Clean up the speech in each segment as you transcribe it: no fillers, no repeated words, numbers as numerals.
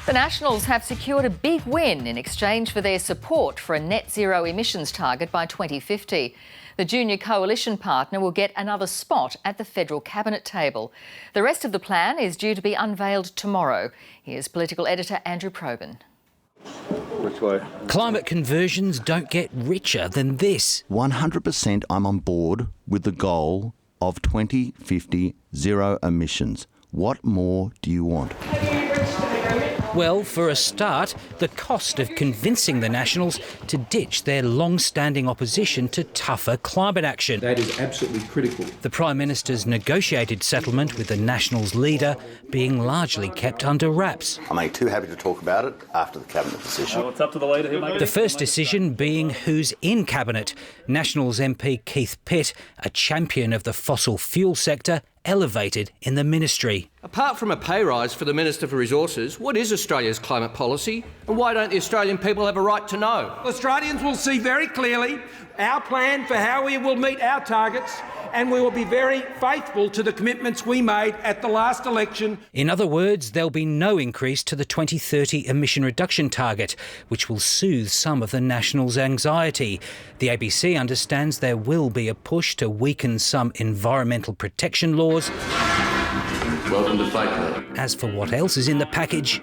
The Nationals have secured a big win in exchange for their support for a net zero emissions target by 2050. The junior coalition partner will get another spot at the federal cabinet table. The rest of the plan is due to be unveiled tomorrow. Here's political editor Andrew Probyn. Which way? Climate conversions don't get richer than this. 100% I'm on board with the goal of 2050 zero emissions. What more do you want? Well, for a start, the cost of convincing the Nationals to ditch their long-standing opposition to tougher climate action. That is absolutely critical. The Prime Minister's negotiated settlement with the Nationals leader being largely kept under wraps. I'm only too happy to talk about it after the Cabinet decision. It's up to the leader who makes it. The first decision being who's in Cabinet. Nationals MP Keith Pitt, a champion of the fossil fuel sector, elevated in the ministry. Apart from a pay rise for the Minister for Resources, what is Australia's climate policy and why don't the Australian people have a right to know? Australians will see very clearly our plan for how we will meet our targets, and we will be very faithful to the commitments we made at the last election. In other words, there'll be no increase to the 2030 emission reduction target, which will soothe some of the Nationals' anxiety. The ABC understands there will be a push to weaken some environmental protection laws. Welcome to Fight Club. As for what else is in the package,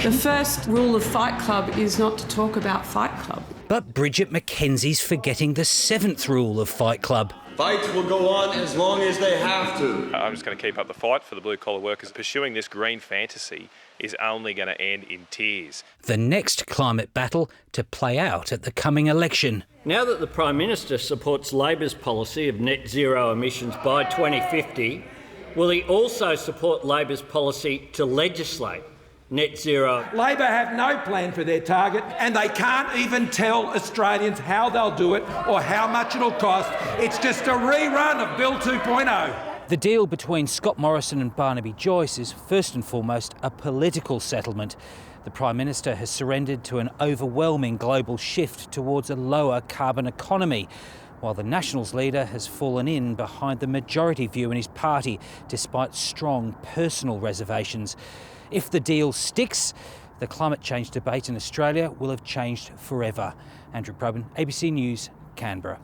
the first rule of Fight Club is not to talk about Fight Club. but Bridget McKenzie's forgetting the seventh rule of Fight Club. Fights will go on as long as they have to. I'm just going to keep up the fight for the blue-collar workers. Pursuing this green fantasy is only going to end in tears. The next climate battle to play out at the coming election. Now that the Prime Minister supports Labor's policy of net zero emissions by 2050, will he also support Labor's policy to legislate net zero? Labor have no plan for their target, and they can't even tell Australians how they'll do it or how much it'll cost. It's just a rerun of Bill 2.0. The deal between Scott Morrison and Barnaby Joyce is first and foremost a political settlement. The Prime Minister has surrendered to an overwhelming global shift towards a lower carbon economy, while the Nationals leader has fallen in behind the majority view in his party, despite strong personal reservations. If the deal sticks, the climate change debate in Australia will have changed forever. Andrew Probyn, ABC News, Canberra.